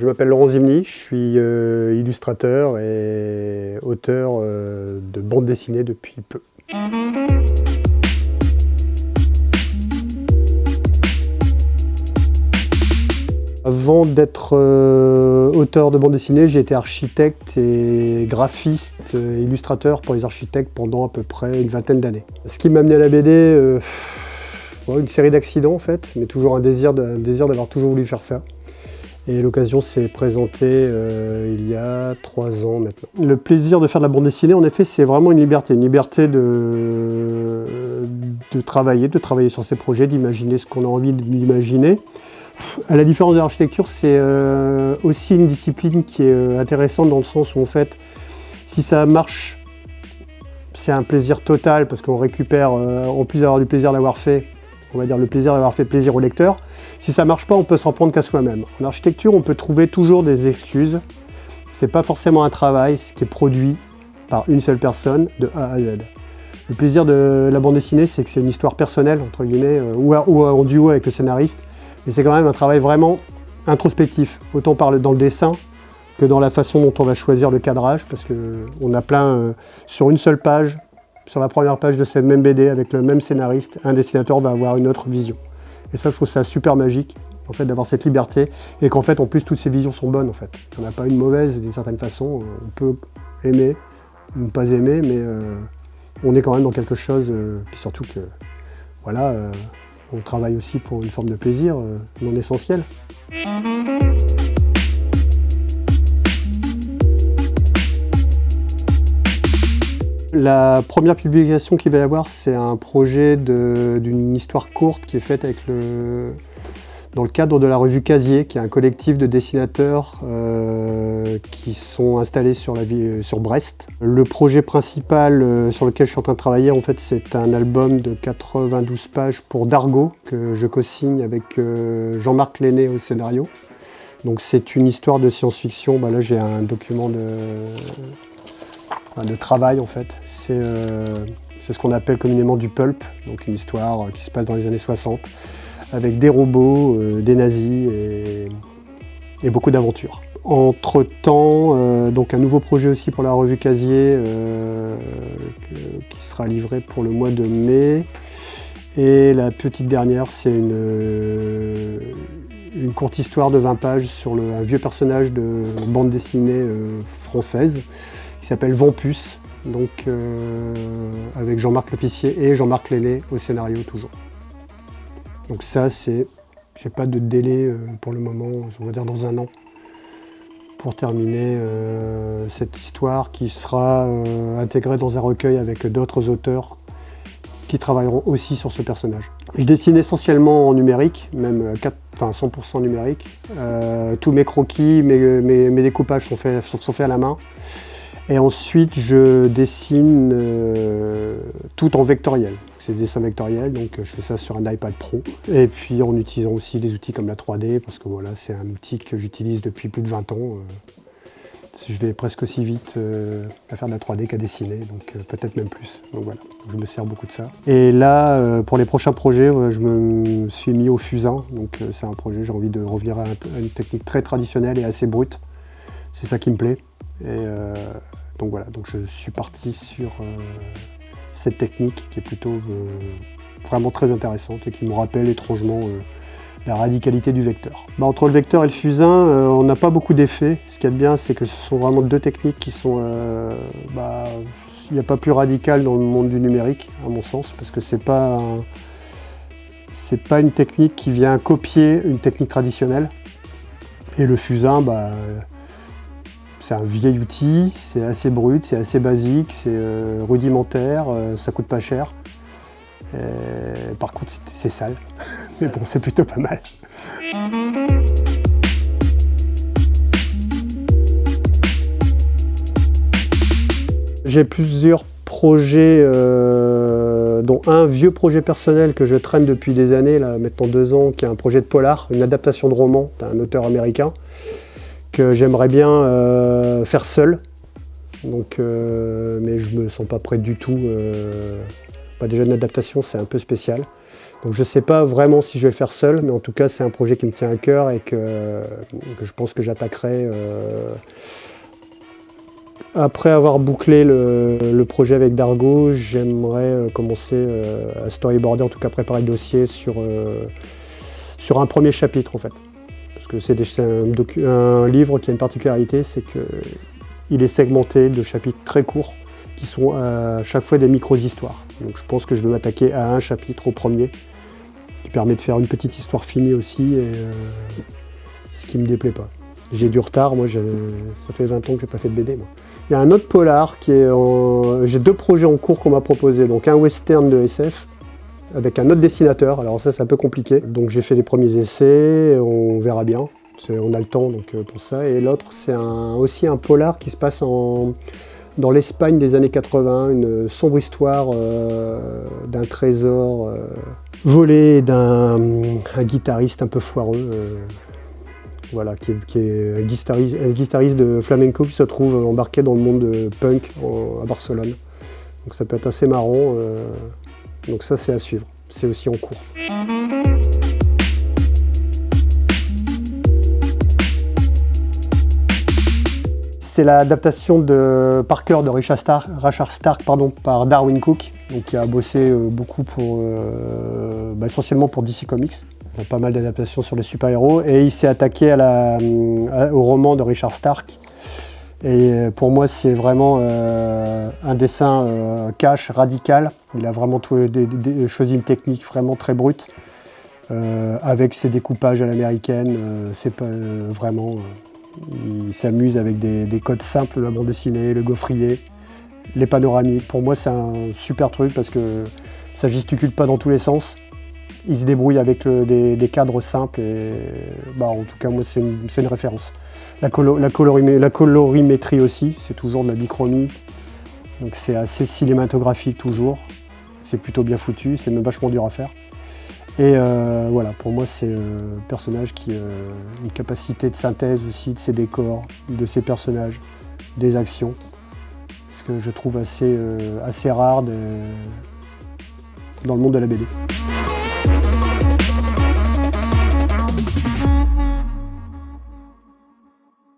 Je m'appelle Laurent Zimny, je suis illustrateur et auteur de bande dessinée depuis peu. Avant d'être auteur de bande dessinée, j'ai été architecte et graphiste, illustrateur pour les architectes pendant à peu près une vingtaine d'années. Ce qui m'a amené à la BD, une série d'accidents en fait, mais toujours un désir d'avoir toujours voulu faire ça. Et l'occasion s'est présentée il y a 3 ans maintenant. Le plaisir de faire de la bande dessinée, en effet, c'est vraiment une liberté de travailler sur ses projets, d'imaginer ce qu'on a envie d'imaginer. À la différence de l'architecture, c'est aussi une discipline qui est intéressante dans le sens où, en fait, si ça marche, c'est un plaisir total parce qu'on récupère, en plus d'avoir du plaisir d'avoir fait, on va dire le plaisir d'avoir fait plaisir au lecteur. Si ça ne marche pas, on peut s'en prendre qu'à soi-même. En architecture, on peut trouver toujours des excuses. Ce n'est pas forcément un travail, ce qui est produit par une seule personne de A à Z. Le plaisir de la bande dessinée, c'est que c'est une histoire personnelle, entre guillemets, ou en duo avec le scénariste. Mais c'est quand même un travail vraiment introspectif, autant dans le dessin que dans la façon dont on va choisir le cadrage, parce qu'on a plein, sur une seule page, sur la première page de cette même BD, avec le même scénariste, un dessinateur va avoir une autre vision. Et ça, je trouve ça super magique, en fait, d'avoir cette liberté, et qu'en fait, en plus, toutes ces visions sont bonnes, en fait. Il n'y en a pas une mauvaise, d'une certaine façon. On peut aimer, ou ne pas aimer, mais on est quand même dans quelque chose, puis surtout que, voilà, on travaille aussi pour une forme de plaisir non essentiel. La première publication qu'il va y avoir, c'est un projet d'une histoire courte qui est faite dans le cadre de la revue Casier, qui est un collectif de dessinateurs qui sont installés sur Brest. Le projet principal sur lequel je suis en train de travailler, en fait, c'est un album de 92 pages pour Dargaud, que je co-signe avec Jean-Marc Lenné au scénario. Donc c'est une histoire de science-fiction. Là, j'ai un document de travail, en fait. C'est ce qu'on appelle communément du pulp, donc une histoire qui se passe dans les années 60, avec des robots, des nazis et beaucoup d'aventures. Entre-temps, donc un nouveau projet aussi pour la revue Casier qui sera livré pour le mois de mai. Et la petite dernière, c'est une courte histoire de 20 pages sur un vieux personnage de bande dessinée française qui s'appelle Vampus, donc avec Jean-Marc L'Officier et Jean-Marc Lenné au scénario toujours. Donc ça, j'ai pas de délai pour le moment, on va dire dans 1 an, pour terminer cette histoire qui sera intégrée dans un recueil avec d'autres auteurs qui travailleront aussi sur ce personnage. Je dessine essentiellement en numérique, même 100% numérique. Tous mes croquis, mes découpages sont faits à la main. Et ensuite, je dessine tout en vectoriel. C'est du dessin vectoriel, donc je fais ça sur un iPad Pro. Et puis en utilisant aussi des outils comme la 3D, parce que voilà, c'est un outil que j'utilise depuis plus de 20 ans. Je vais presque aussi vite à faire de la 3D qu'à dessiner, donc peut-être même plus. Donc voilà, je me sers beaucoup de ça. Et là, pour les prochains projets, je me suis mis au fusain. Donc c'est un projet, j'ai envie de revenir à une technique très traditionnelle et assez brute. C'est ça qui me plaît. Et donc voilà, donc je suis parti sur cette technique qui est plutôt vraiment très intéressante et qui me rappelle étrangement la radicalité du vecteur. Entre le vecteur et le fusain, on n'a pas beaucoup d'effets. Ce qu'il y a de bien, c'est que ce sont vraiment 2 techniques qui sont... il n'y a pas plus radical dans le monde du numérique, à mon sens, parce que c'est pas une technique qui vient copier une technique traditionnelle. Et le fusain, c'est un vieil outil, c'est assez brut, c'est assez basique, c'est rudimentaire, ça coûte pas cher. Par contre, c'est sale, mais bon, c'est plutôt pas mal. J'ai plusieurs projets, dont un vieux projet personnel que je traîne depuis des années, là, maintenant 2 ans, qui est un projet de polar, une adaptation de roman d'un auteur américain, que j'aimerais bien faire seul, donc, mais je me sens pas prêt du tout. Déjà une adaptation, c'est un peu spécial, Donc je ne sais pas vraiment si je vais le faire seul, mais en tout cas c'est un projet qui me tient à cœur et que je pense que j'attaquerai. Après avoir bouclé le projet avec Dargo, j'aimerais commencer à storyboarder, en tout cas préparer le dossier sur un premier chapitre en fait. Parce que c'est un livre qui a une particularité, c'est qu'il est segmenté de chapitres très courts qui sont à chaque fois des micro-histoires. Donc je pense que je dois m'attaquer à un chapitre au premier, qui permet de faire une petite histoire finie aussi, et ce qui ne me déplaît pas. J'ai du retard, moi ça fait 20 ans que je n'ai pas fait de BD. Moi. Il y a un autre polar qui est j'ai 2 projets en cours qu'on m'a proposé, donc un western de SF, avec un autre dessinateur, alors ça c'est un peu compliqué. Donc j'ai fait les premiers essais, on verra bien, on a le temps donc, pour ça. Et l'autre c'est aussi un polar qui se passe dans l'Espagne des années 80, une sombre histoire d'un trésor volé d'un guitariste un peu foireux, voilà, qui est un guitariste de flamenco qui se trouve embarqué dans le monde punk à Barcelone. Donc ça peut être assez marrant, donc ça c'est à suivre, c'est aussi en cours. C'est l'adaptation de Parker de Richard Stark par Darwyn Cooke, donc qui a bossé beaucoup essentiellement pour DC Comics. Il y a pas mal d'adaptations sur les super-héros et il s'est attaqué au roman de Richard Stark. Et pour moi, c'est vraiment un dessin cash, radical. Il a vraiment choisi une technique vraiment très brute, avec ses découpages à l'américaine. C'est pas vraiment. Il s'amuse avec des codes simples de la bande dessinée, le gaufrier, les panoramiques. Pour moi, c'est un super truc parce que ça gesticule pas dans tous les sens. Il se débrouille avec des cadres simples et en tout cas, moi, c'est une référence. La colorimétrie aussi, c'est toujours de la bichromie. Donc c'est assez cinématographique toujours. C'est plutôt bien foutu, c'est même vachement dur à faire. Et voilà, pour moi, c'est un personnage qui a une capacité de synthèse aussi de ses décors, de ses personnages, des actions. Ce que je trouve assez rare dans le monde de la BD.